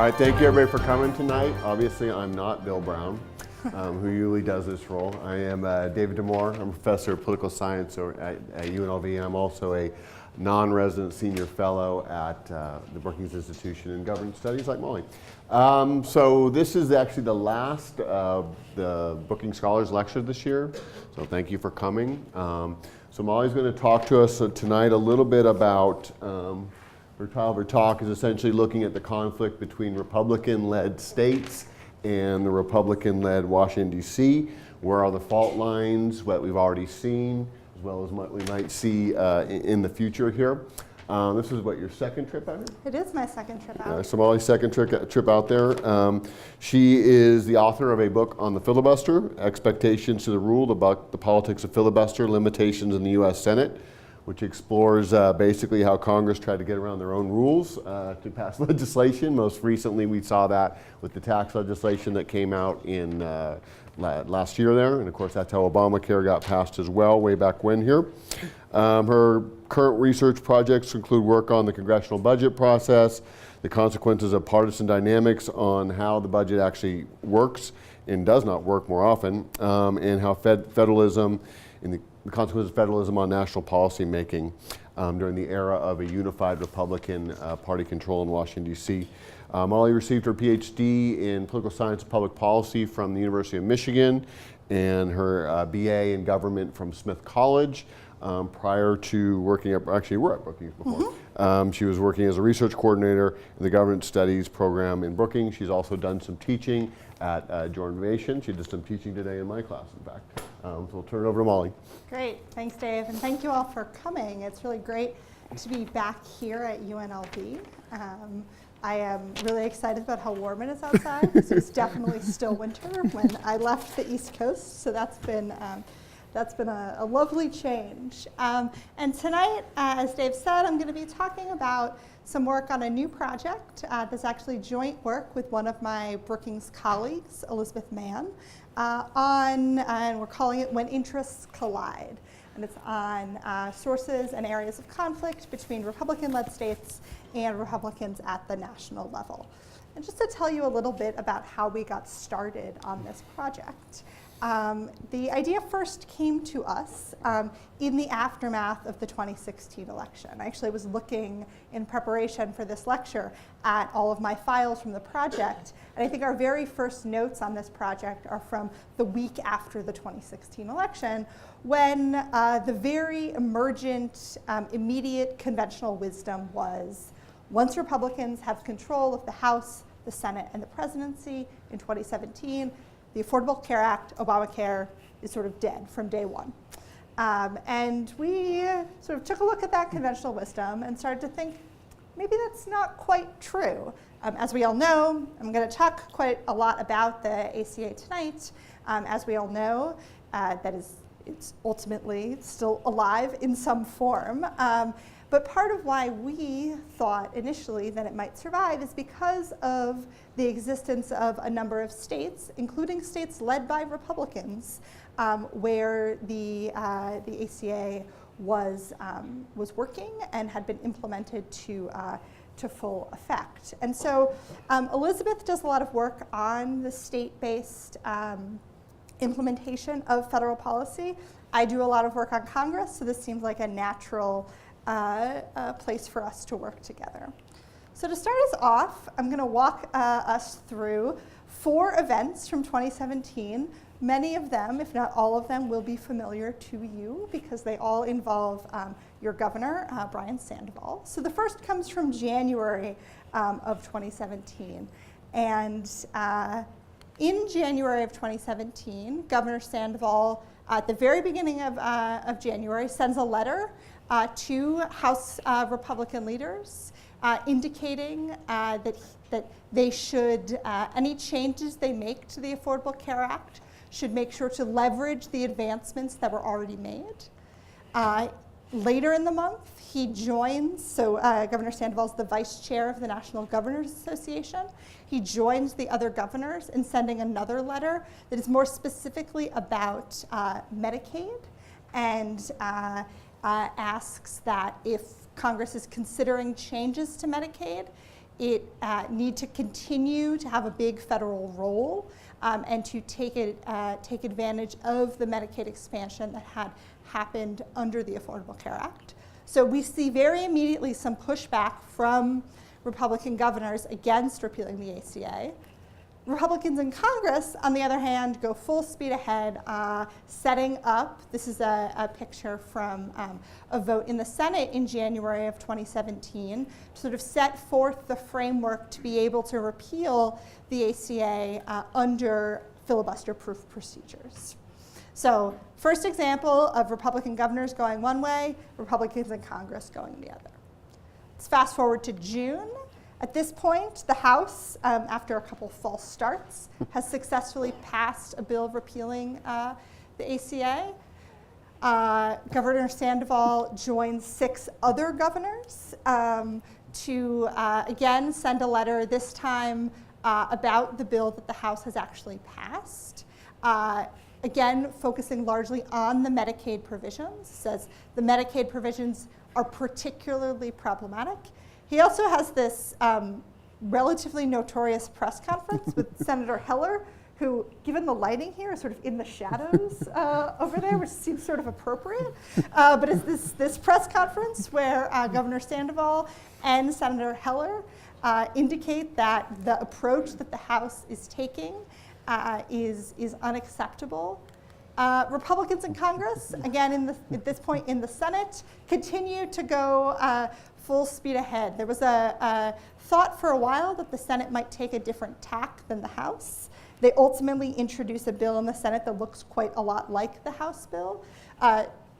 right, thank you everybody for coming tonight. Obviously, I'm not Bill Brown, who usually does this role. I am David Damore. I'm a professor of political science at UNLV, and I'm also a non-resident senior fellow at the Brookings Institution in Government Studies, like Molly. So this is actually the last of the Brookings Scholars Lecture this year, so thank you for coming. So Molly's going to talk to us tonight a little bit about her title of her talk is essentially looking at the conflict between Republican-led states and the Republican-led Washington, D.C. Where are the fault lines, what we've already seen, as well as what we might see in the future here. This is what, your second trip out here? It is my second trip out. So Molly's second trip out there. She is the author of a book on the filibuster, Expectations to the Rule, about the politics of filibuster, limitations in the U.S. Senate, which explores basically how Congress tried to get around their own rules to pass legislation. Most recently, we saw that with the tax legislation that came out in last year there. And of course, that's how Obamacare got passed as well, way back when here. Her current research projects include work on the congressional budget process, the consequences of partisan dynamics on how the budget actually works and does not work more often, and how federalism and the consequences of federalism on national policy making during the era of a unified Republican Party control in Washington, D.C. Molly received her PhD in political science and public policy from the University of Michigan and her BA in government from Smith College. Prior to working at, actually we're at Brookings before. Mm-hmm. She was working as a research coordinator in the government studies program in Brookings. She's also done some teaching at Jordan Nation. She did some teaching today in my class, in fact. So we'll turn it over to Molly. Great, thanks Dave, and thank you all for coming. It's really great to be back here at UNLV. I am really excited about how warm it is outside. It's definitely still winter when I left the East Coast, so that's been a lovely change. And tonight, as Dave said, I'm going to be talking about some work on a new project that's actually joint work with one of my Brookings colleagues, Elizabeth Mann, and we're calling it When Interests Collide. And it's on sources and areas of conflict between Republican-led states and Republicans at the national level. And just to tell you a little bit about how we got started on this project. The idea first came to us in the aftermath of the 2016 election. I actually was looking in preparation for this lecture at all of my files from the project, and I think our very first notes on this project are from the week after the 2016 election, when the very emergent, immediate conventional wisdom was, once Republicans have control of the House, the Senate, and the presidency in 2017, the Affordable Care Act, Obamacare, is sort of dead from day one. And we sort of took a look at that conventional wisdom and started to think, maybe that's not quite true. As we all know, I'm going to talk quite a lot about the ACA tonight. As we all know, it's ultimately still alive in some form. But part of why we thought initially that it might survive is because of the existence of a number of states, including states led by Republicans, where the ACA was working and had been implemented to full effect. And so Elizabeth does a lot of work on the state-based implementation of federal policy. I do a lot of work on Congress, so this seems like a natural place for us to work together. So to start us off, I'm going to walk us through 4 events from 2017. Many of them, if not all of them, will be familiar to you because they all involve your governor, Brian Sandoval. So the first comes from January of 2017. And in January of 2017, Governor Sandoval, at the very beginning of January, sends a letter to House Republican leaders indicating that they should, any changes they make to the Affordable Care Act should make sure to leverage the advancements that were already made. Later in the month, he joins, so Governor Sandoval is the vice chair of the National Governors Association. He joins the other governors in sending another letter that is more specifically about Medicaid and asks that if Congress is considering changes to Medicaid, it need to continue to have a big federal role and to take advantage of the Medicaid expansion that had happened under the Affordable Care Act. So we see very immediately some pushback from Republican governors against repealing the ACA. Republicans in Congress, on the other hand, go full speed ahead, setting up, this is a picture from a vote in the Senate in January of 2017, to sort of set forth the framework to be able to repeal the ACA under filibuster-proof procedures. So first example of Republican governors going one way, Republicans in Congress going the other. Let's fast forward to June. At this point, the House, after a couple false starts, has successfully passed a bill repealing the ACA. Governor Sandoval joins 6 other governors to, again, send a letter, this time about the bill that the House has actually passed. Again, focusing largely on the Medicaid provisions, says the Medicaid provisions are particularly problematic. He also has this relatively notorious press conference with Senator Heller, who, given the lighting here, is sort of in the shadows over there, which seems sort of appropriate. But it's this press conference where Governor Sandoval and Senator Heller indicate that the approach that the House is taking is unacceptable. Republicans in Congress, again at this point in the Senate, continue to go full speed ahead. There was a thought for a while that the Senate might take a different tack than the House. They ultimately introduce a bill in the Senate that looks quite a lot like the House bill.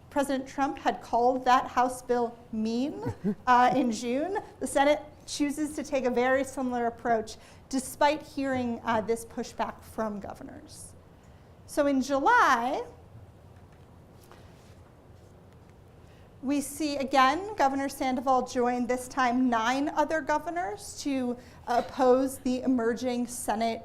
President Trump had called that House bill mean in June. The Senate chooses to take a very similar approach despite hearing this pushback from governors. So in July, we see, again, Governor Sandoval joined this time 9 other governors to oppose the emerging Senate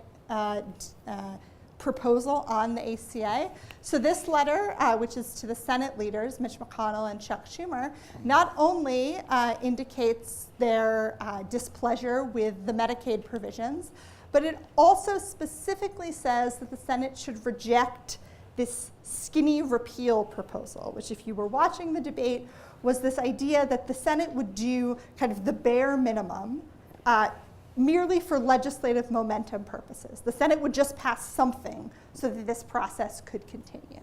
proposal on the ACA. So this letter, which is to the Senate leaders, Mitch McConnell and Chuck Schumer, not only indicates their displeasure with the Medicaid provisions, but it also specifically says that the Senate should reject this skinny repeal proposal, which, if you were watching the debate, was this idea that the Senate would do kind of the bare minimum merely for legislative momentum purposes. The Senate would just pass something so that this process could continue.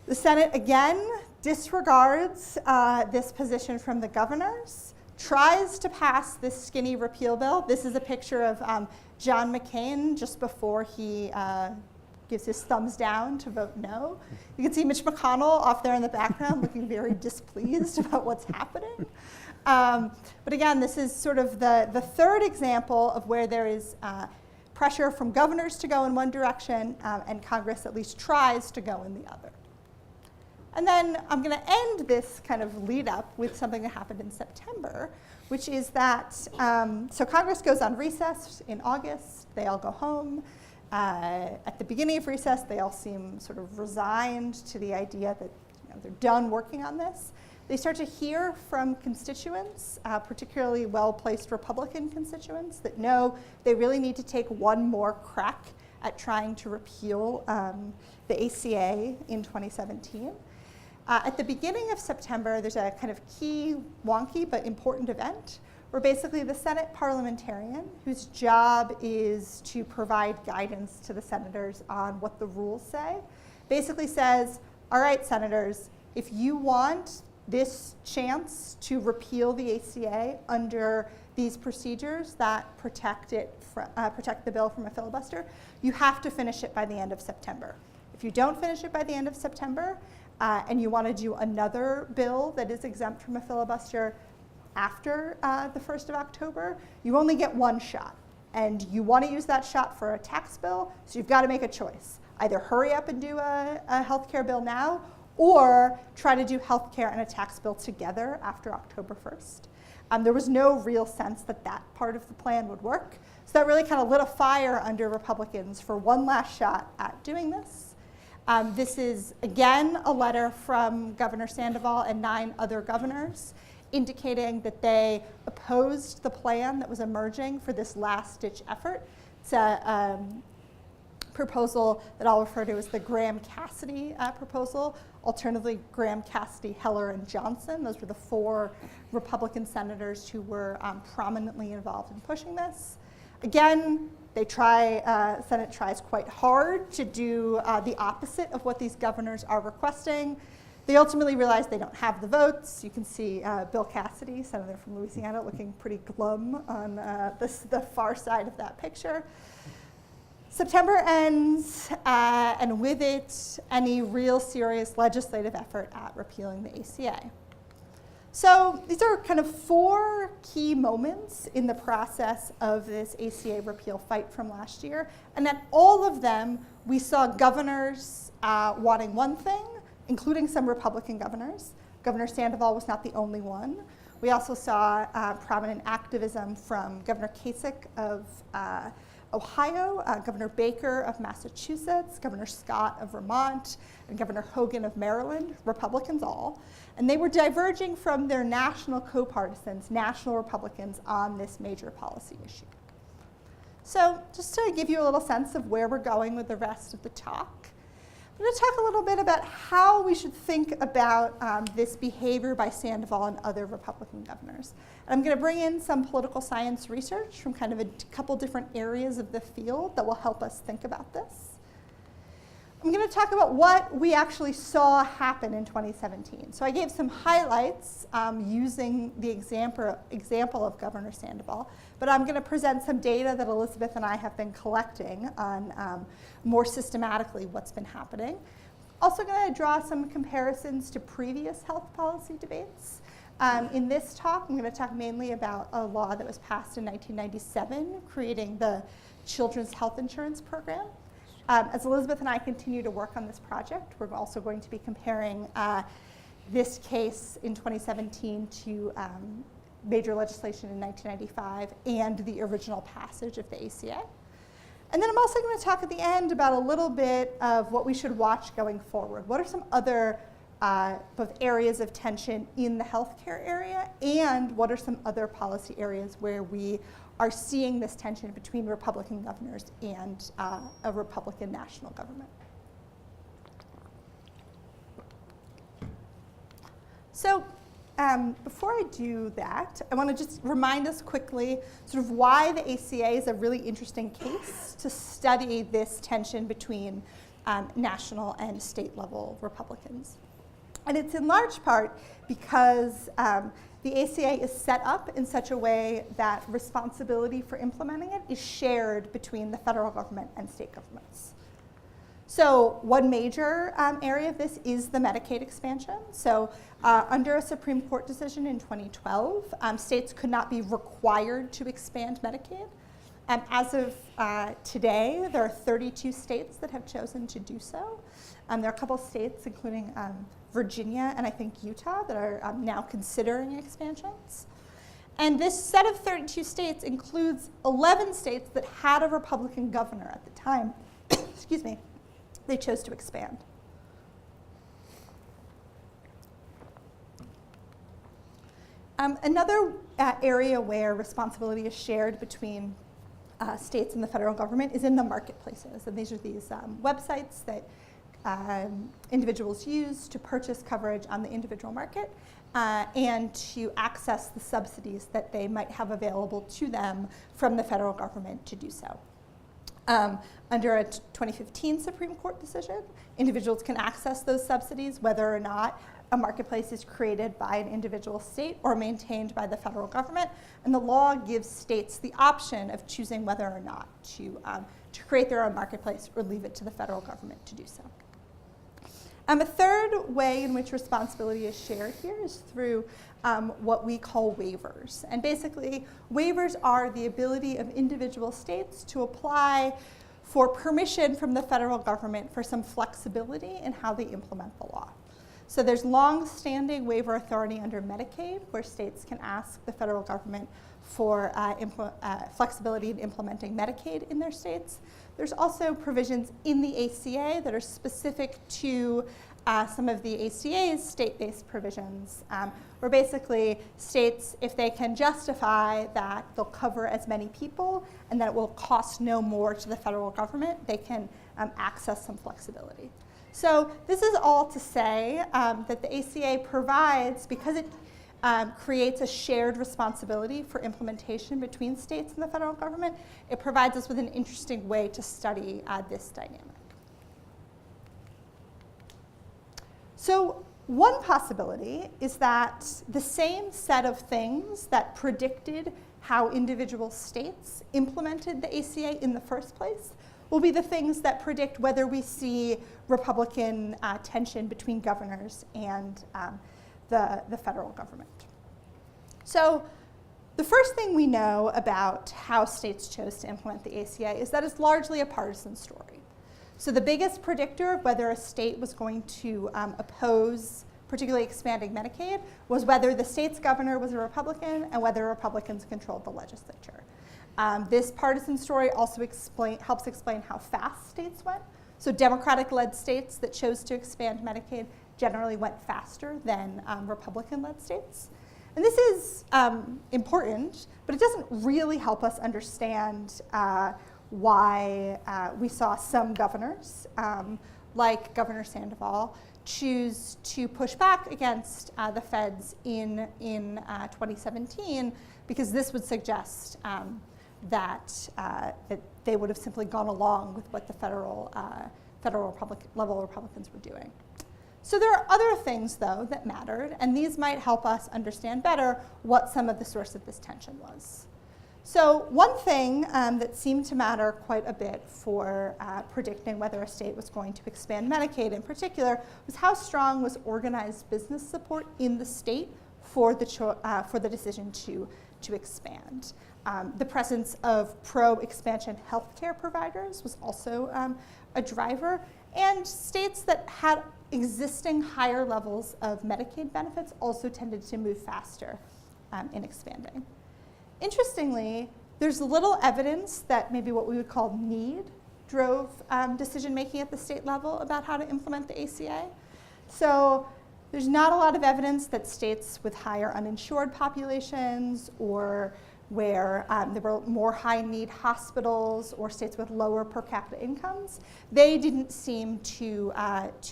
The Senate, again, disregards this position from the governors, tries to pass this skinny repeal bill. This is a picture of John McCain just before he gives his thumbs down to vote no. You can see Mitch McConnell off there in the background looking very displeased about what's happening. But again, this is sort of the third example of where there is pressure from governors to go in one direction and Congress at least tries to go in the other. And then I'm going to end this kind of lead up with something that happened in September, which is that, so Congress goes on recess in August, they all go home. At the beginning of recess, they all seem sort of resigned to the idea that they're done working on this. They start to hear from constituents, particularly well-placed Republican constituents, that no, they really need to take one more crack at trying to repeal the ACA in 2017. At the beginning of September, there's a kind of key, wonky, but important event where basically the Senate parliamentarian, whose job is to provide guidance to the senators on what the rules say, basically says, all right, senators, if you want this chance to repeal the ACA under these procedures that protect the bill from a filibuster, you have to finish it by the end of September. If you don't finish it by the end of September, and you want to do another bill that is exempt from a filibuster after the 1st of October, you only get one shot. And you want to use that shot for a tax bill, so you've got to make a choice. Either hurry up and do a health care bill now, or try to do health care and a tax bill together after October 1st. There was no real sense that that part of the plan would work. So that really kind of lit a fire under Republicans for one last shot at doing this. This is, again, a letter from Governor Sandoval and 9 other governors. indicating that they opposed the plan that was emerging for this last-ditch effort. It's a proposal that I'll refer to as the Graham-Cassidy proposal. Alternatively, Graham, Cassidy, Heller, and Johnson. Those were the 4 Republican senators who were prominently involved in pushing this. Again, Senate tries quite hard to do the opposite of what these governors are requesting. They ultimately realize they don't have the votes. You can see Bill Cassidy, senator from Louisiana, looking pretty glum on the far side of that picture. September ends, and with it, any real serious legislative effort at repealing the ACA. So these are kind of 4 key moments in the process of this ACA repeal fight from last year. And at all of them, we saw governors wanting one thing, including some Republican governors. Governor Sandoval was not the only one. We also saw prominent activism from Governor Kasich of Ohio, Governor Baker of Massachusetts, Governor Scott of Vermont, and Governor Hogan of Maryland, Republicans all. And they were diverging from their national co-partisans, national Republicans, on this major policy issue. So just to give you a little sense of where we're going with the rest of the talk, I'm going to talk a little bit about how we should think about this behavior by Sandoval and other Republican governors. And I'm going to bring in some political science research from kind of a couple different areas of the field that will help us think about this. I'm going to talk about what we actually saw happen in 2017. So I gave some highlights using the example of Governor Sandoval, but I'm going to present some data that Elizabeth and I have been collecting on more systematically what's been happening. Also going to draw some comparisons to previous health policy debates. In this talk, I'm going to talk mainly about a law that was passed in 1997, creating the Children's Health Insurance Program. As Elizabeth and I continue to work on this project, we're also going to be comparing this case in 2017 to major legislation in 1995 and the original passage of the ACA. And then I'm also going to talk at the end about a little bit of what we should watch going forward. What are some other both areas of tension in the healthcare area, and what are some other policy areas where we are seeing this tension between Republican governors and a Republican national government. So before I do that, I want to just remind us quickly sort of why the ACA is a really interesting case to study this tension between national and state level Republicans. And it's in large part because the ACA is set up in such a way that responsibility for implementing it is shared between the federal government and state governments. So one major area of this is the Medicaid expansion. So under a Supreme Court decision in 2012, states could not be required to expand Medicaid. As of today, there are 32 states that have chosen to do so. There are a couple states, including Virginia and I think Utah, that are now considering expansions. And this set of 32 states includes 11 states that had a Republican governor at the time, excuse me, they chose to expand. Another area where responsibility is shared between states and the federal government is in the marketplaces. And these are these websites that individuals use to purchase coverage on the individual market and to access the subsidies that they might have available to them from the federal government to do so. Under a 2015 Supreme Court decision, individuals can access those subsidies whether or not a marketplace is created by an individual state or maintained by the federal government, and the law gives states the option of choosing whether or not to create their own marketplace or leave it to the federal government to do so. A third way in which responsibility is shared here is through what we call waivers. And basically, waivers are the ability of individual states to apply for permission from the federal government for some flexibility in how they implement the law. So there's long-standing waiver authority under Medicaid, where states can ask the federal government for flexibility in implementing Medicaid in their states. There's also provisions in the ACA that are specific to some of the ACA's state-based provisions, where basically states, if they can justify that they'll cover as many people and that it will cost no more to the federal government, they can access some flexibility. So this is all to say that the ACA provides, because it creates a shared responsibility for implementation between states and the federal government, it provides us with an interesting way to study this dynamic. So one possibility is that the same set of things that predicted how individual states implemented the ACA in the first place will be the things that predict whether we see Republican tension between governors and the federal government. So the first thing we know about how states chose to implement the ACA is that it's largely a partisan story. So the biggest predictor of whether a state was going to oppose particularly expanding Medicaid was whether the state's governor was a Republican and whether Republicans controlled the legislature. This partisan story also helps explain how fast states went. So Democratic-led states that chose to expand Medicaid generally went faster than Republican-led states. And this is important, but it doesn't really help us understand why we saw some governors, like Governor Sandoval, choose to push back against the feds in 2017, because this would suggest that they would have simply gone along with what the federal level Republicans were doing. So there are other things, though, that mattered, and these might help us understand better what some of the source of this tension was. So one thing that seemed to matter quite a bit for predicting whether a state was going to expand Medicaid in particular was how strong was organized business support in the state for the decision to expand. The presence of pro-expansion healthcare providers was also a driver, and states that had existing higher levels of Medicaid benefits also tended to move faster in expanding. Interestingly, there's little evidence that maybe what we would call need drove decision-making at the state level about how to implement the ACA. So there's not a lot of evidence that states with higher uninsured populations, or where there were more high-need hospitals, or states with lower per capita incomes, they didn't seem to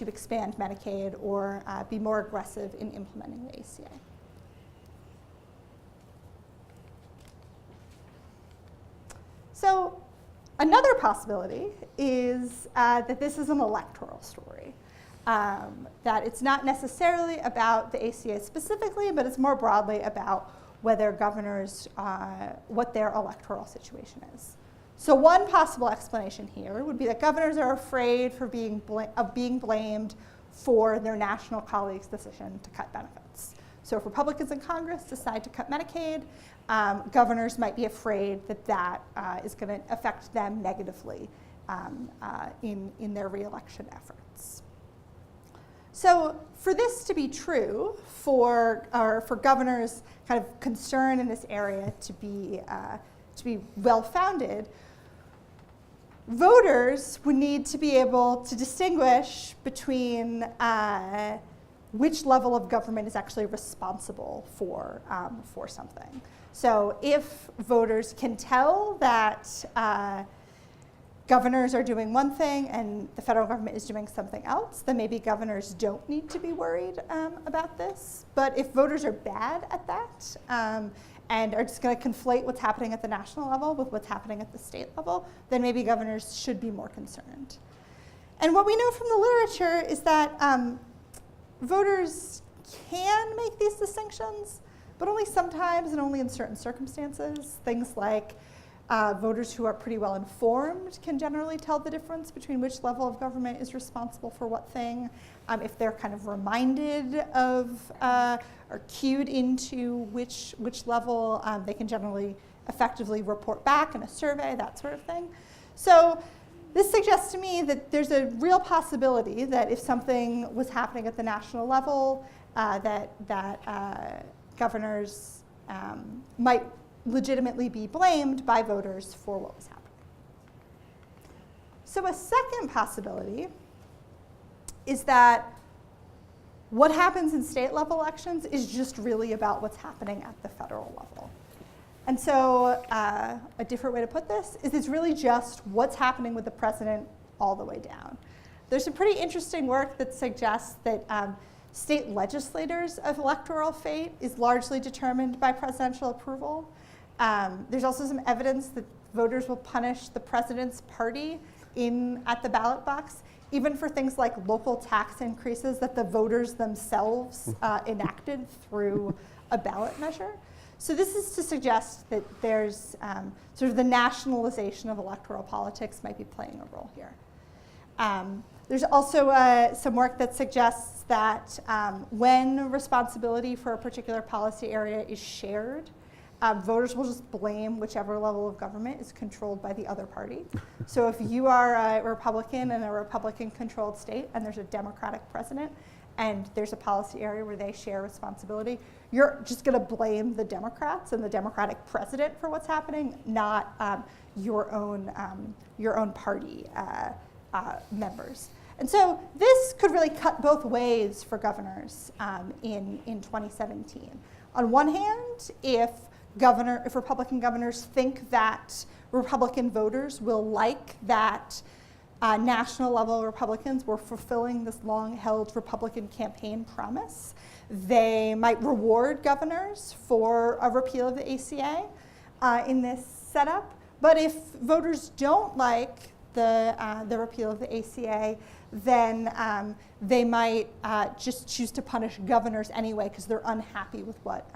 expand Medicaid or be more aggressive in implementing the ACA. So another possibility is that this is an electoral story, that it's not necessarily about the ACA specifically, but it's more broadly about whether governors, what their electoral situation is. So one possible explanation here would be that governors are afraid of being blamed for their national colleagues' decision to cut benefits. So if Republicans in Congress decide to cut Medicaid, governors might be afraid that that is going to affect them negatively in their reelection efforts. So for this to be true, for governors' kind of concern in this area to be well-founded, voters would need to be able to distinguish between which level of government is actually responsible for something. So if voters can tell that governors are doing one thing and the federal government is doing something else, then maybe governors don't need to be worried about this. But if voters are bad at that and are just going to conflate what's happening at the national level with what's happening at the state level, then maybe governors should be more concerned. And what we know from the literature is that voters can make these distinctions, but only sometimes and only in certain circumstances. Things like voters who are pretty well informed can generally tell the difference between which level of government is responsible for what thing. If they're kind of reminded of or cued into which level, they can generally effectively report back in a survey, that sort of thing. So this suggests to me that there's a real possibility that if something was happening at the national level, that governors might legitimately be blamed by voters for what was happening. So a second possibility is that what happens in state level elections is just really about what's happening at the federal level. And so a different way to put this is it's really just what's happening with the president all the way down. There's some pretty interesting work that suggests that state legislators of electoral fate is largely determined by presidential approval. There's also some evidence that voters will punish the president's party at the ballot box, even for things like local tax increases that the voters themselves enacted through a ballot measure. So this is to suggest that there's sort of the nationalization of electoral politics might be playing a role here. There's also some work that suggests that when responsibility for a particular policy area is shared, voters will just blame whichever level of government is controlled by the other party. So if you are a Republican in a Republican-controlled state and there's a Democratic president and there's a policy area where they share responsibility, you're just going to blame the Democrats and the Democratic president for what's happening, not your own party members. And so this could really cut both ways for governors in 2017. On one hand, if Republican governors think that Republican voters will like that national level Republicans were fulfilling this long-held Republican campaign promise, they might reward governors for a repeal of the ACA in this setup. But if voters don't like the repeal of the ACA, then they might just choose to punish governors anyway because they're unhappy with what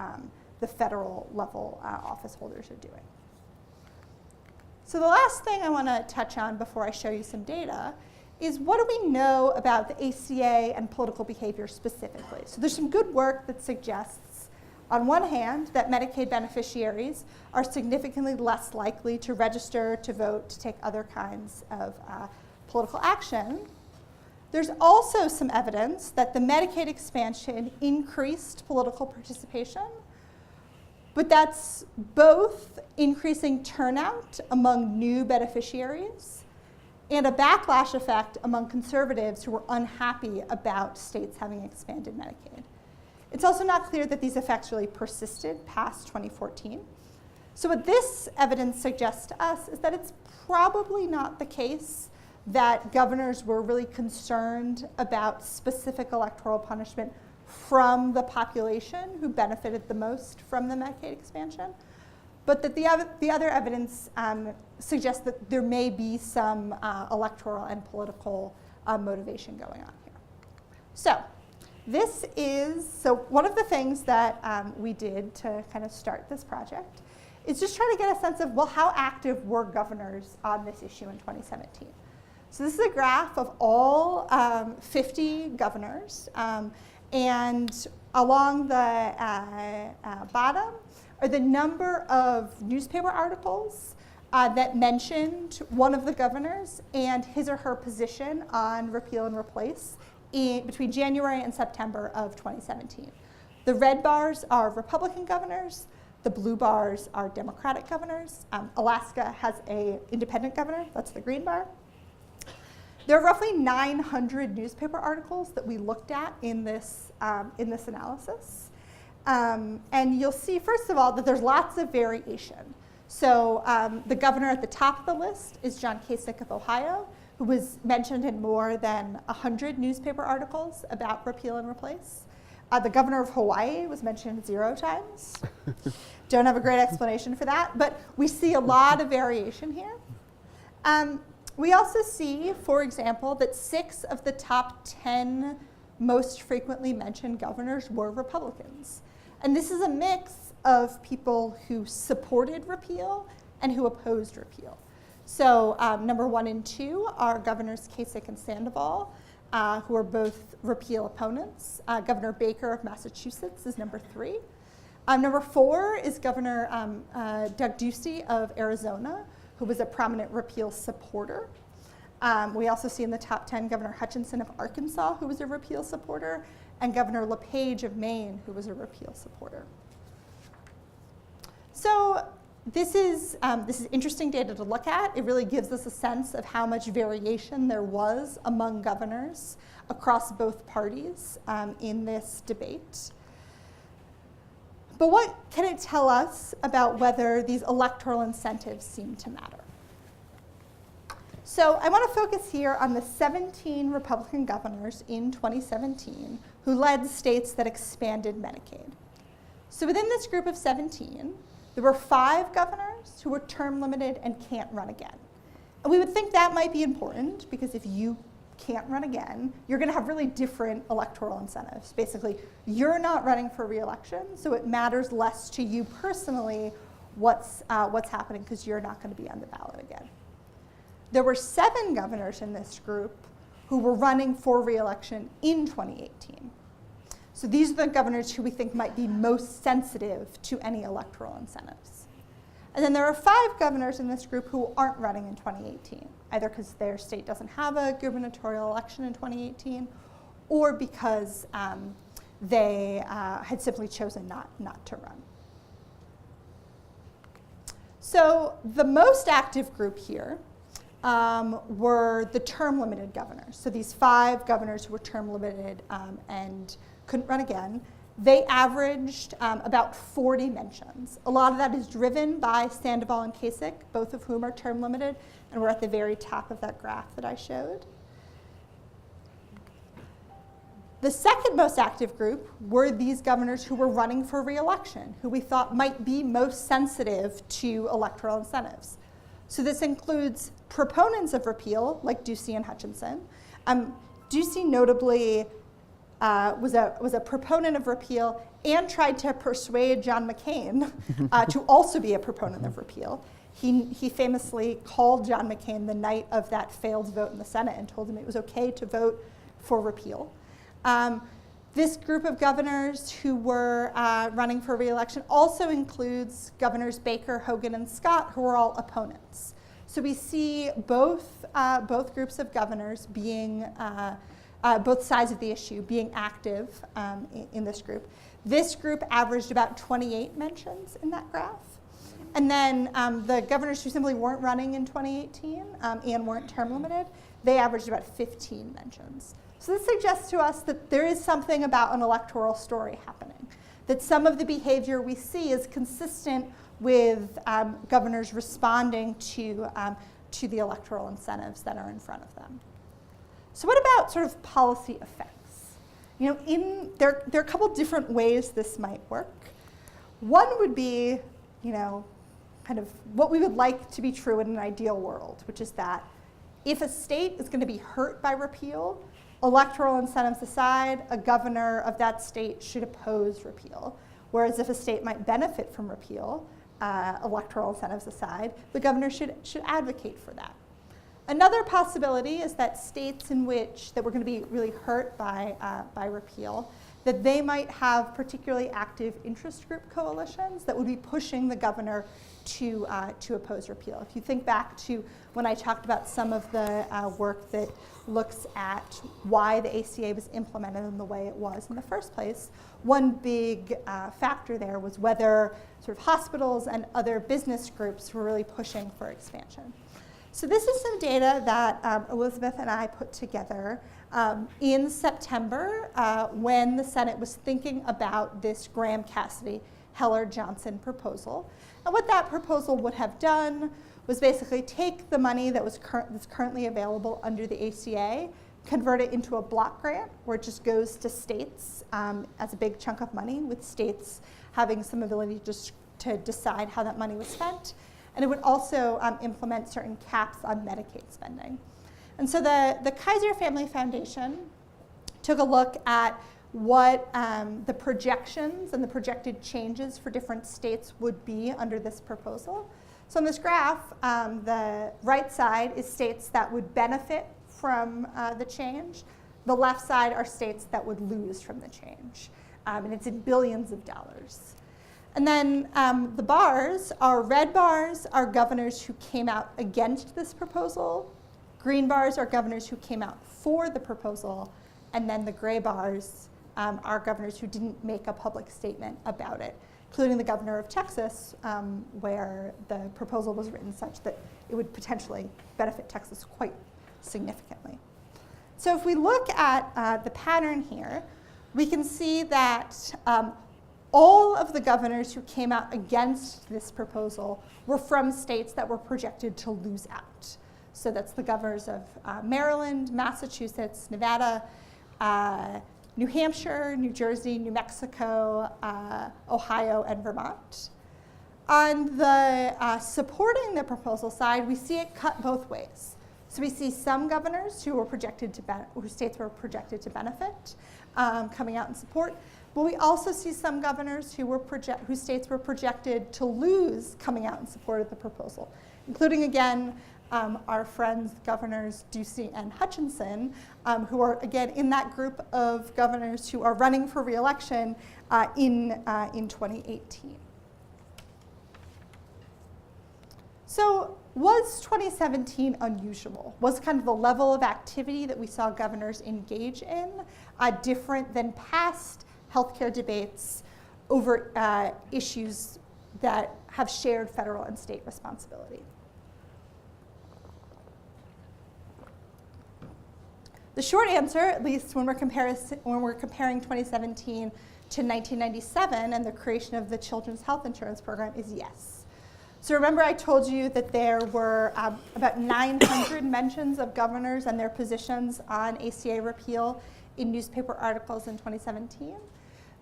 the federal level office holders are doing. So the last thing I want to touch on before I show you some data is what do we know about the ACA and political behavior specifically? So there's some good work that suggests, on one hand, that Medicaid beneficiaries are significantly less likely to register, to vote, to take other kinds of political action. There's also some evidence that the Medicaid expansion increased political participation, but that's both increasing turnout among new beneficiaries and a backlash effect among conservatives who were unhappy about states having expanded Medicaid. It's also not clear that these effects really persisted past 2014. So what this evidence suggests to us is that it's probably not the case that governors were really concerned about specific electoral punishment from the population who benefited the most from the Medicaid expansion, but that the other evidence suggests that there may be some electoral and political motivation going on here. So one of the things that we did to kind of start this project is just try to get a sense of, well, how active were governors on this issue in 2017? So this is a graph of all 50 governors. And along the bottom are the number of newspaper articles that mentioned one of the governors and his or her position on repeal and replace between January and September of 2017. The red bars are Republican governors. The blue bars are Democratic governors. Alaska has an independent governor. That's the green bar. There are roughly 900 newspaper articles that we looked at in this analysis. And you'll see, first of all, that there's lots of variation. So the governor at the top of the list is John Kasich of Ohio, who was mentioned in more than 100 newspaper articles about repeal and replace. The governor of Hawaii was mentioned 0 times. Don't have a great explanation for that, but we see a lot of variation here. We also see, for example, that 6 of the top 10 most frequently mentioned governors were Republicans. And this is a mix of people who supported repeal and who opposed repeal. So number 1 and 2 are Governors Kasich and Sandoval, who are both repeal opponents. Governor Baker of Massachusetts is number 3. Number 4 is Governor Doug Ducey of Arizona, who was a prominent repeal supporter. We also see in the top 10 Governor Hutchinson of Arkansas, who was a repeal supporter, and Governor LePage of Maine, who was a repeal supporter. So This is interesting data to look at. It really gives us a sense of how much variation there was among governors across both parties in this debate. But what can it tell us about whether these electoral incentives seem to matter? So I want to focus here on the 17 Republican governors in 2017 who led states that expanded Medicaid. So within this group of 17, there were 5 governors who were term limited and can't run again. And we would think that might be important because if you can't run again, you're going to have really different electoral incentives. Basically, you're not running for re-election, so it matters less to you personally what's happening because you're not going to be on the ballot again. There were 7 governors in this group who were running for re-election in 2018. So these are the governors who we think might be most sensitive to any electoral incentives. And then there are 5 governors in this group who aren't running in 2018, either because their state doesn't have a gubernatorial election in 2018 or because they had simply chosen not to run. So the most active group here were the term limited governors. So these 5 governors who were term limited and couldn't run again, they averaged about 40 mentions. A lot of that is driven by Sandoval and Kasich, both of whom are term limited, and we're at the very top of that graph that I showed. The second most active group were these governors who were running for re-election, who we thought might be most sensitive to electoral incentives. So this includes proponents of repeal, like Ducey and Hutchinson. Ducey notably was a proponent of repeal and tried to persuade John McCain to also be a proponent of repeal. He famously called John McCain the night of that failed vote in the Senate and told him it was okay to vote for repeal. This group of governors who were running for re-election also includes Governors Baker, Hogan, and Scott, who are all opponents. So we see both groups of governors being, both sides of the issue being active in this group. This group averaged about 28 mentions in that graph. And then the governors who simply weren't running in 2018 and weren't term limited, they averaged about 15 mentions. So this suggests to us that there is something about an electoral story happening, that some of the behavior we see is consistent with governors responding to the electoral incentives that are in front of them. So what about sort of policy effects? You know, there are a couple different ways this might work. One would be, kind of what we would like to be true in an ideal world, which is that if a state is going to be hurt by repeal, electoral incentives aside, a governor of that state should oppose repeal. Whereas if a state might benefit from repeal, electoral incentives aside, the governor should advocate for that. Another possibility is that states that were going to be really hurt by repeal, that they might have particularly active interest group coalitions that would be pushing the governor to oppose repeal. If you think back to when I talked about some of the work that looks at why the ACA was implemented in the way it was in the first place, one big factor there was whether sort of hospitals and other business groups were really pushing for expansion. So this is some data that Elizabeth and I put together in September when the Senate was thinking about this Graham-Cassidy Heller-Johnson proposal. And what that proposal would have done was basically take the money that was that's currently available under the ACA, convert it into a block grant where it just goes to states as a big chunk of money, with states having some ability to decide how that money was spent. And it would also implement certain caps on Medicaid spending. And so the Kaiser Family Foundation took a look at what the projections and the projected changes for different states would be under this proposal. So on this graph, the right side is states that would benefit from the change. The left side are states that would lose from the change. And it's in billions of dollars. And then the bars, red bars are governors who came out against this proposal. Green bars are governors who came out for the proposal. And then the gray bars are governors who didn't make a public statement about it. including the governor of Texas, where the proposal was written such that it would potentially benefit Texas quite significantly. So if we look at the pattern here, we can see that all of the governors who came out against this proposal were from states that were projected to lose out. So that's the governors of Maryland, Massachusetts, Nevada, New Hampshire, New Jersey, New Mexico, Ohio, and Vermont. On the supporting the proposal side, we see it cut both ways. So we see some governors who were projected to whose states were projected to benefit coming out in support, but we also see some governors whose states were projected to lose coming out in support of the proposal, including again our friends governors Ducey and Hutchinson, who are again in that group of governors who are running for re-election in 2018. So was 2017 unusual? Was kind of the level of activity that we saw governors engage in different than past healthcare debates over issues that have shared federal and state responsibility? The short answer, at least when we're comparing 2017 to 1997 and the creation of the Children's Health Insurance Program, is yes. So remember I told you that there were about 900 mentions of governors and their positions on ACA repeal in newspaper articles in 2017.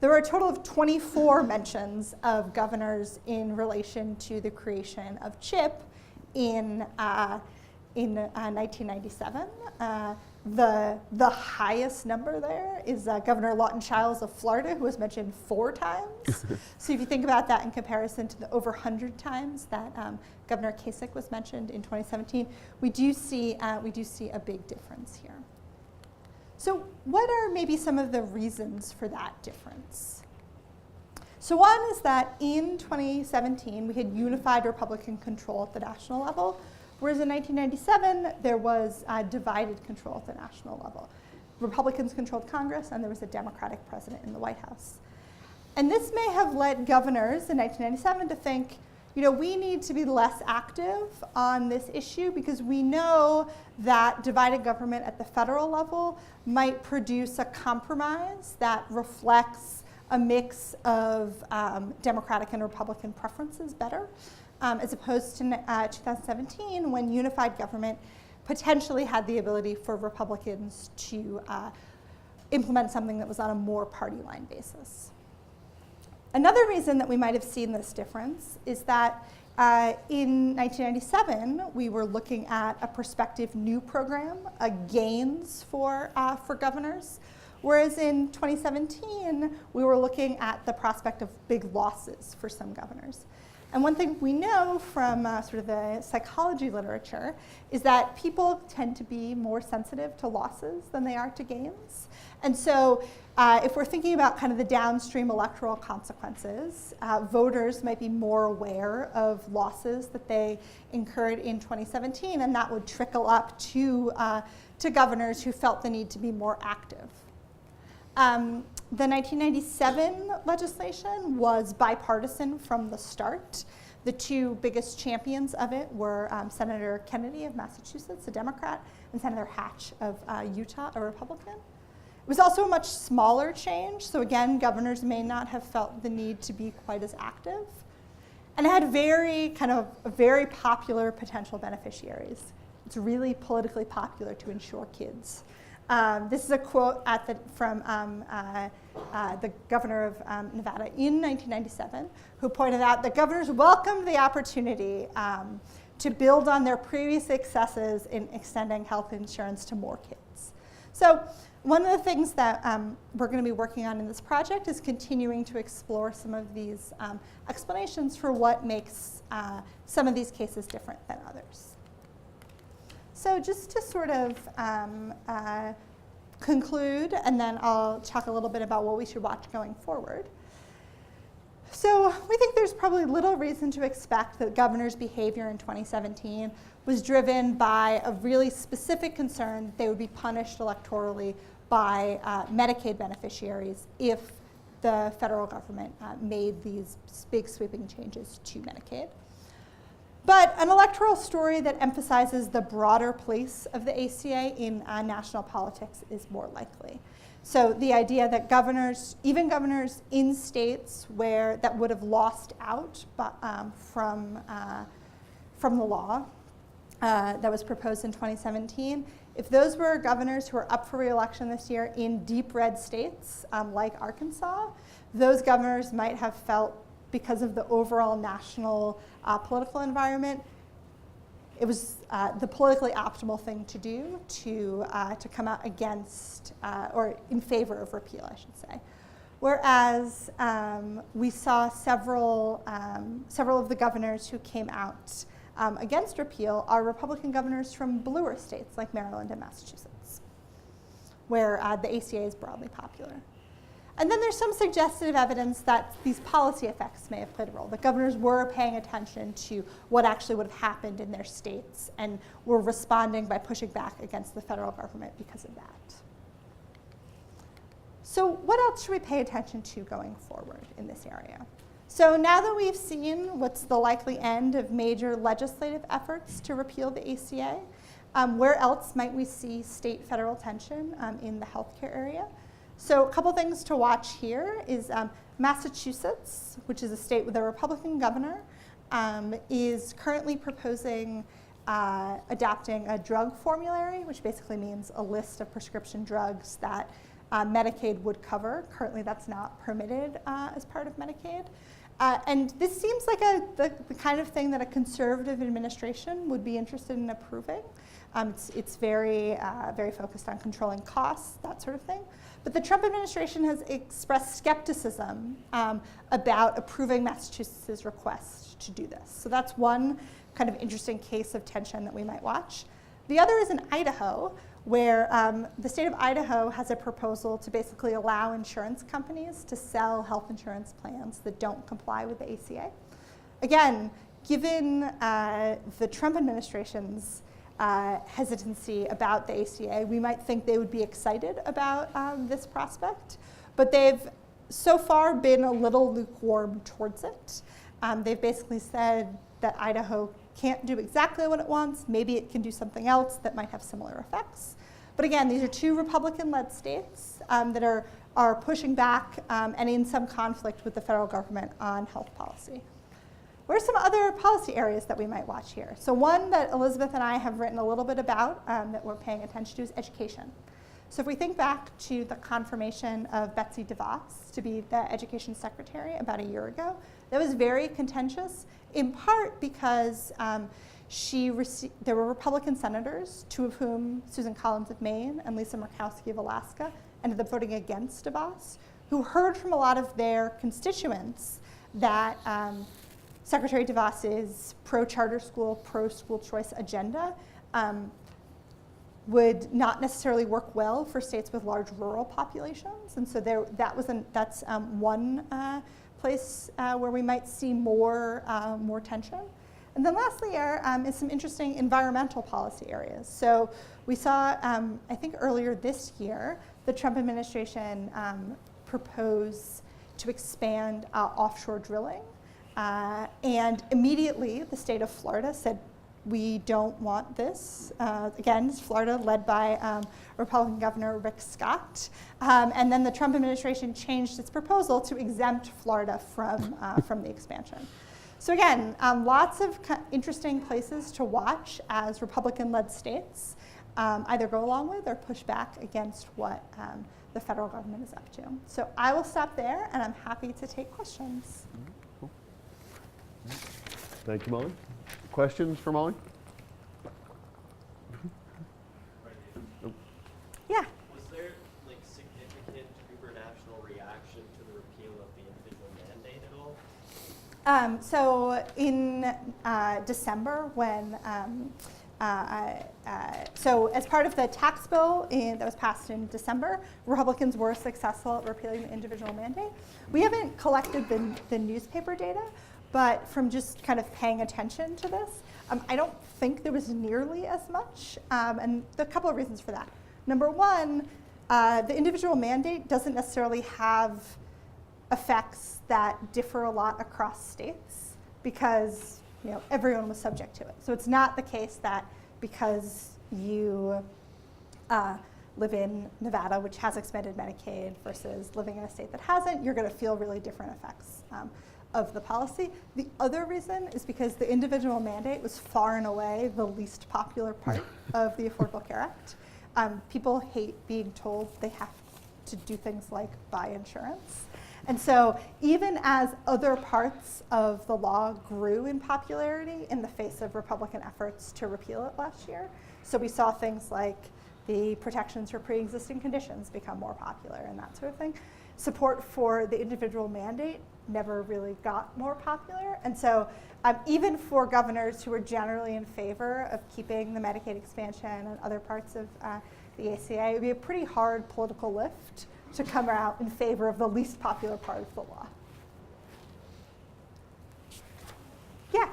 There were a total of 24 mentions of governors in relation to the creation of CHIP in 1997. The highest number there is Governor Lawton Chiles of Florida, who was mentioned 4 times. So if you think about that in comparison to the over 100 times that Governor Kasich was mentioned in 2017, we do see a big difference here. So what are maybe some of the reasons for that difference? So one is that in 2017, we had unified Republican control at the national level, whereas in 1997, there was divided control at the national level. Republicans controlled Congress, and there was a Democratic president in the White House. And this may have led governors in 1997 to think, we need to be less active on this issue because we know that divided government at the federal level might produce a compromise that reflects a mix of Democratic and Republican preferences better, as opposed to 2017 when unified government potentially had the ability for Republicans to implement something that was on a more party line basis. Another reason that we might have seen this difference is that in 1997, we were looking at a prospective new program, a gains for governors, whereas in 2017, we were looking at the prospect of big losses for some governors. And one thing we know from sort of the psychology literature is that people tend to be more sensitive to losses than they are to gains. And so if we're thinking about kind of the downstream electoral consequences, voters might be more aware of losses that they incurred in 2017, and that would trickle up to governors who felt the need to be more active. The 1997 legislation was bipartisan from the start. The 2 biggest champions of it were Senator Kennedy of Massachusetts, a Democrat, and Senator Hatch of Utah, a Republican. It was also a much smaller change, so again, governors may not have felt the need to be quite as active. And it had very popular potential beneficiaries. It's really politically popular to insure kids. This is a quote from the governor of Nevada in 1997, who pointed out that governors welcomed the opportunity to build on their previous successes in extending health insurance to more kids. So one of the things that we're going to be working on in this project is continuing to explore some of these explanations for what makes some of these cases different than others. So just to sort of conclude, and then I'll talk a little bit about what we should watch going forward. So we think there's probably little reason to expect that governors' behavior in 2017 was driven by a really specific concern that they would be punished electorally by Medicaid beneficiaries if the federal government made these big sweeping changes to Medicaid. But an electoral story that emphasizes the broader place of the ACA in national politics is more likely. So the idea that governors, even governors in states that would have lost out from the law that was proposed in 2017, if those were governors who are up for re-election this year in deep red states like Arkansas, those governors might have felt, because of the overall national political environment, it was the politically optimal thing to do to come out against or in favor of repeal, I should say. Whereas we saw several of the governors who came out against repeal are Republican governors from bluer states like Maryland and Massachusetts, where the ACA is broadly popular. And then there's some suggestive evidence that these policy effects may have played a role, that governors were paying attention to what actually would have happened in their states and were responding by pushing back against the federal government because of that. So what else should we pay attention to going forward in this area? So now that we've seen what's the likely end of major legislative efforts to repeal the ACA, where else might we see state-federal tension in the healthcare area? So a couple things to watch here is Massachusetts, which is a state with a Republican governor, is currently proposing adopting a drug formulary, which basically means a list of prescription drugs that Medicaid would cover. Currently that's not permitted as part of Medicaid. And this seems like the kind of thing that a conservative administration would be interested in approving. It's very focused on controlling costs, that sort of thing. But the Trump administration has expressed skepticism about approving Massachusetts' request to do this. So that's one kind of interesting case of tension that we might watch. The other is in Idaho, where the state of Idaho has a proposal to basically allow insurance companies to sell health insurance plans that don't comply with the ACA. Again, given the Trump administration's hesitancy about the ACA, we might think they would be excited about this prospect, but they've so far been a little lukewarm towards it. They've basically said that Idaho can't do exactly what it wants, maybe it can do something else that might have similar effects. But again, these are two Republican-led states that are pushing back and in some conflict with the federal government on health policy. What are some other policy areas that we might watch here? So one that Elizabeth and I have written a little bit about that we're paying attention to is education. So if we think back to the confirmation of Betsy DeVos to be the education secretary about a year ago, that was very contentious, in part because there were Republican senators, two of whom, Susan Collins of Maine and Lisa Murkowski of Alaska, ended up voting against DeVos, who heard from a lot of their constituents that Secretary DeVos's pro-charter school, pro-school choice agenda would not necessarily work well for states with large rural populations. And so that's one place where we might see more tension. And then lastly is some interesting environmental policy areas. So we saw, I think earlier this year, the Trump administration propose to expand offshore drilling. And immediately, the state of Florida said, we don't want this. Again, it's Florida, led by Republican Governor Rick Scott. And then the Trump administration changed its proposal to exempt Florida from the expansion. So again, lots of interesting places to watch as Republican-led states either go along with or push back against what the federal government is up to. So I will stop there, and I'm happy to take questions. Thank you, Molly. Questions for Molly? Yeah. Was there significant supernational reaction to the repeal of the individual mandate at all? So in December, when so as part of the tax bill that was passed in December, Republicans were successful at repealing the individual mandate. We haven't collected the newspaper data, but from just kind of paying attention to this, I don't think there was nearly as much, and there are a couple of reasons for that. Number one, the individual mandate doesn't necessarily have effects that differ a lot across states because everyone was subject to it. So it's not the case that because you live in Nevada, which has expanded Medicaid, versus living in a state that hasn't, you're going to feel really different effects of the policy. The other reason is because the individual mandate was far and away the least popular part of the Affordable Care Act. People hate being told they have to do things like buy insurance. And so even as other parts of the law grew in popularity in the face of Republican efforts to repeal it last year, so we saw things like the protections for pre-existing conditions become more popular and that sort of thing. Support for the individual mandate never really got more popular. And so even for governors who are generally in favor of keeping the Medicaid expansion and other parts of the ACA, it would be a pretty hard political lift to come out in favor of the least popular part of the law. Yeah?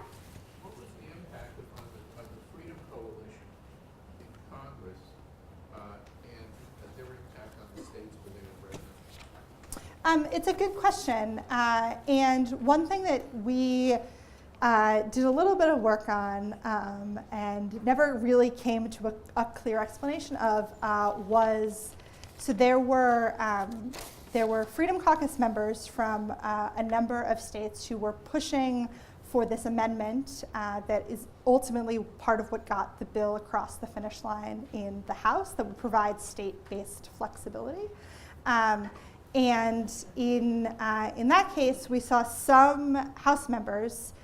What was the impact of the Freedom Coalition in Congress and their impact on the states where they were present? It's a good question. And one thing that we did a little bit of work on and never really came to a clear explanation of was, so there were Freedom Caucus members from a number of states who were pushing for this amendment that is ultimately part of what got the bill across the finish line in the House that would provide state-based flexibility. And in that case, we saw some House members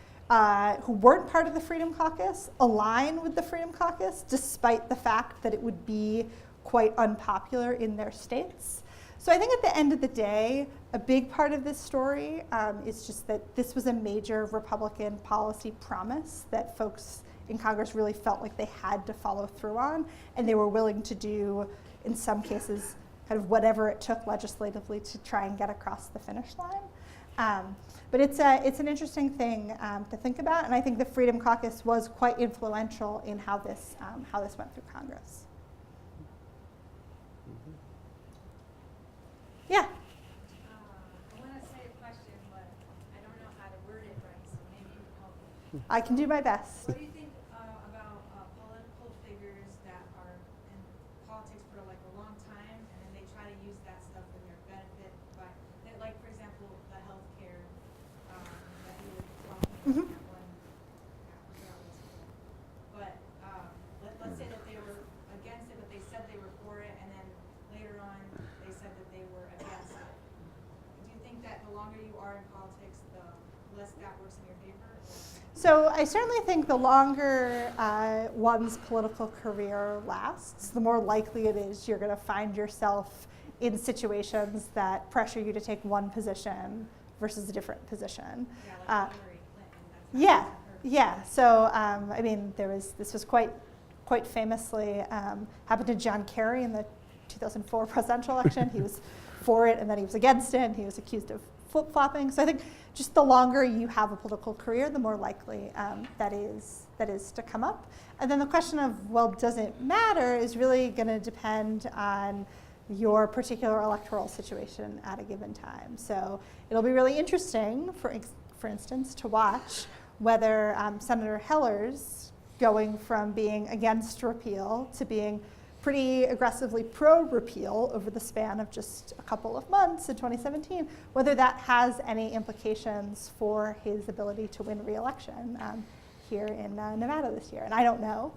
who weren't part of the Freedom Caucus align with the Freedom Caucus, despite the fact that it would be quite unpopular in their states. So I think at the end of the day, a big part of this story is just that this was a major Republican policy promise that folks in Congress really felt like they had to follow through on, and they were willing to do, in some cases, kind of whatever it took legislatively to try and get across the finish line. But it's an interesting thing to think about, and I think the Freedom Caucus was quite influential in how this went through Congress. Yeah. I want to say a question, but I don't know how to word it right, so maybe you can help me. I can do my best. What do you think about political figures that are in politics for like a long time, and then they try to use that stuff in their benefit? But like, for example, the health care that you were talking about that one. But let's say that they were against it, but they said they were for it, and then later on they said that they were against it. Do you think that the longer you are in politics, the less that works in your favor? So I certainly think the longer one's political career lasts, the more likely it is you're going to find yourself in situations that pressure you to take one position versus a different position. Yeah, like Hillary Clinton. Yeah. So I mean, this was quite famously happened to John Kerry in the 2004 presidential election. He was for it, and then he was against it, and he was accused of flip-flopping. So I think just the longer you have a political career, the more likely that is to come up. And then the question of, well, does it matter, is really going to depend on your particular electoral situation at a given time. So it'll be really interesting, for instance, to watch whether Senator Heller's going from being against repeal to being pretty aggressively pro-repeal over the span of just a couple of months in 2017, whether that has any implications for his ability to win re-election here in Nevada this year. And I don't know.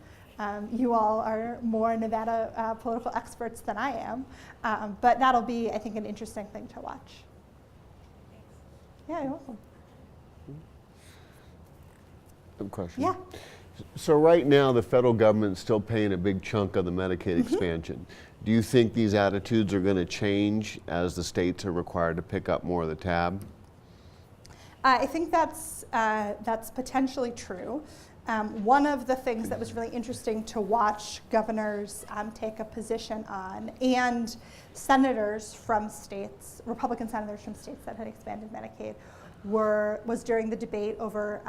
You all are more Nevada political experts than I am, but that'll be, I think, an interesting thing to watch. Thanks. Yeah, you're welcome. Good question. Yeah. So right now, the federal government's still paying a big chunk of the Medicaid expansion. Do you think these attitudes are going to change as the states are required to pick up more of the tab? I think that's potentially true. One of the things that was really interesting to watch governors take a position on, and senators from states, Republican senators from states that had expanded Medicaid, was during the debate over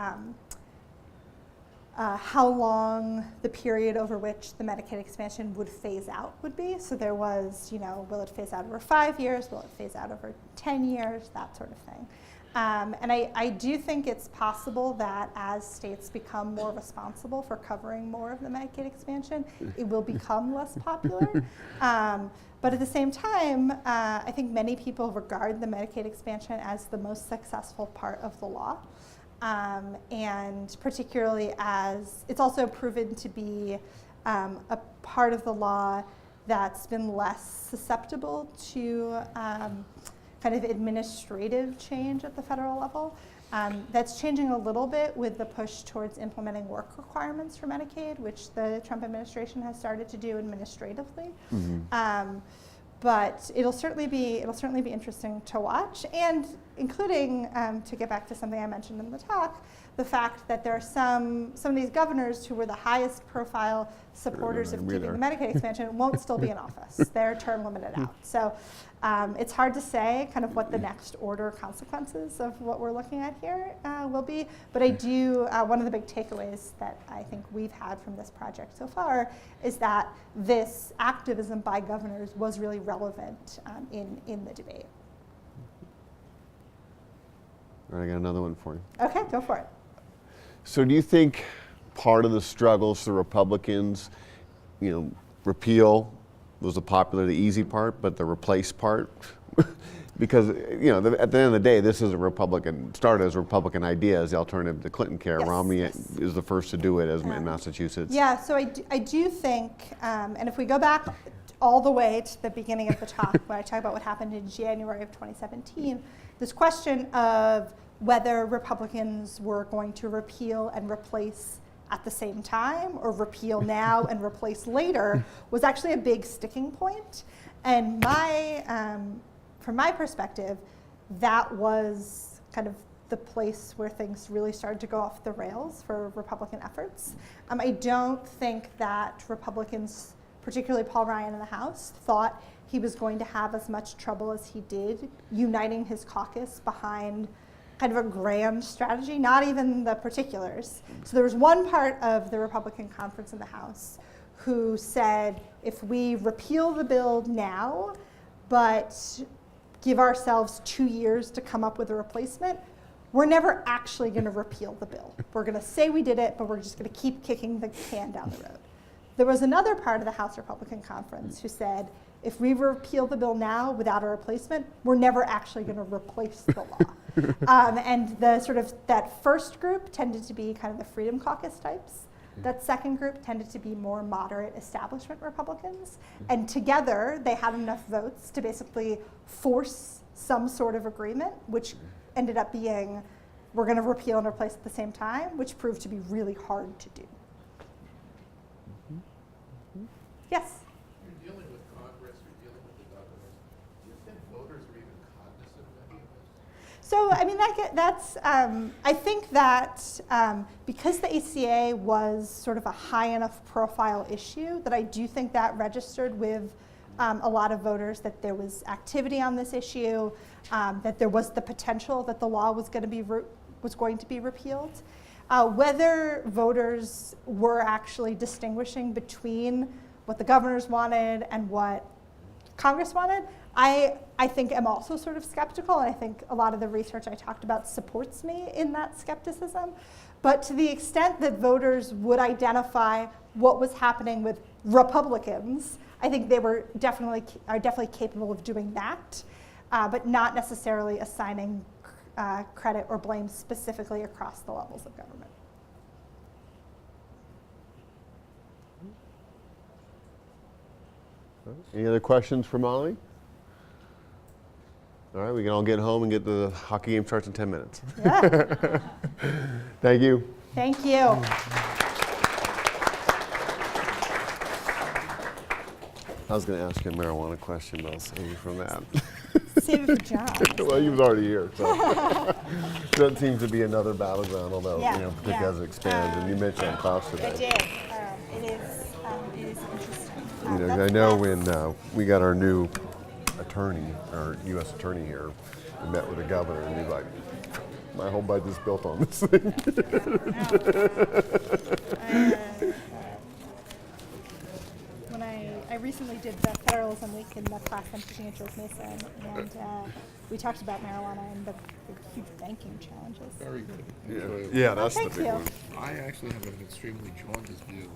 how long the period over which the Medicaid expansion would phase out would be. So there was, will it phase out over 5 years? Will it phase out over 10 years? That sort of thing. And I do think it's possible that as states become more responsible for covering more of the Medicaid expansion, it will become less popular. But at the same time, I think many people regard the Medicaid expansion as the most successful part of the law. And particularly as it's also proven to be a part of the law that's been less susceptible to kind of administrative change at the federal level. That's changing a little bit with the push towards implementing work requirements for Medicaid, which the Trump administration has started to do administratively. But it'll certainly be interesting to watch, and including, to get back to something I mentioned in the talk, the fact that there are some of these governors who were the highest profile supporters of keeping the Medicaid expansion won't still be in office. They're term limited out. So it's hard to say kind of what the next order consequences of what we're looking at here will be. But I do, one of the big takeaways that I think we've had from this project so far is that this activism by governors was really relevant in the debate. All right, I got another one for you. Okay, go for it. So do you think part of the struggles for Republicans, repeal was the easy part, but the replace part? Because, at the end of the day, this is started as a Republican idea as the alternative to Clinton care. Yes, Romney yes. is the first to do it in Massachusetts. Yeah, so I do think, and if we go back all the way to the beginning of the talk, when I talk about what happened in January of 2017, this question of whether Republicans were going to repeal and replace at the same time, or repeal now and replace later, was actually a big sticking point. And from my perspective, that was kind of the place where things really started to go off the rails for Republican efforts. I don't think that Republicans, particularly Paul Ryan in the House, thought he was going to have as much trouble as he did uniting his caucus behind kind of a grand strategy, not even the particulars. So there was one part of the Republican conference in the House who said, if we repeal the bill now, but give ourselves 2 years to come up with a replacement, we're never actually going to repeal the bill. We're going to say we did it, but we're just going to keep kicking the can down the road. There was another part of the House Republican Conference who said, if we repeal the bill now without a replacement, we're never actually going to replace the law. And the sort of that first group tended to be kind of the Freedom Caucus types. That second group tended to be more moderate establishment Republicans. And together, they had enough votes to basically force some sort of agreement, which ended up being, we're going to repeal and replace at the same time, which proved to be really hard to do. Yes? You're dealing with Congress, you're dealing with the governors. Do you think voters are even cognizant of any of this? So, I mean, I think that because the ACA was sort of a high enough profile issue, that I do think that registered with a lot of voters, that there was activity on this issue, that there was the potential that the law was going to be repealed. Whether voters were actually distinguishing between what the governors wanted and what Congress wanted, I think am also sort of skeptical, and I think a lot of the research I talked about supports me in that skepticism. But to the extent that voters would identify what was happening with Republicans, I think they are definitely capable of doing that, but not necessarily assigning credit or blame specifically across the levels of government. Any other questions for Molly? All right, we can all get home and get the hockey game starts in 10 minutes. Yeah. Thank you. Thank you. I was going to ask you a marijuana question, but I'll save you from that. Save it for John. Well, he was already here, so that seems to be another battleground, although, particularly as it expands. And you mentioned cost today. I did. It is interesting. I know when we got our new attorney, our U.S. attorney here, we met with the governor, and he's like, My whole budget's built on this thing. When I recently did the Federalism Week in the class I'm teaching at George Mason, and we talked about marijuana and the huge banking challenges. Very good. Enjoyable. Yeah, that's the Thank big you. one. I actually have an extremely jaundiced view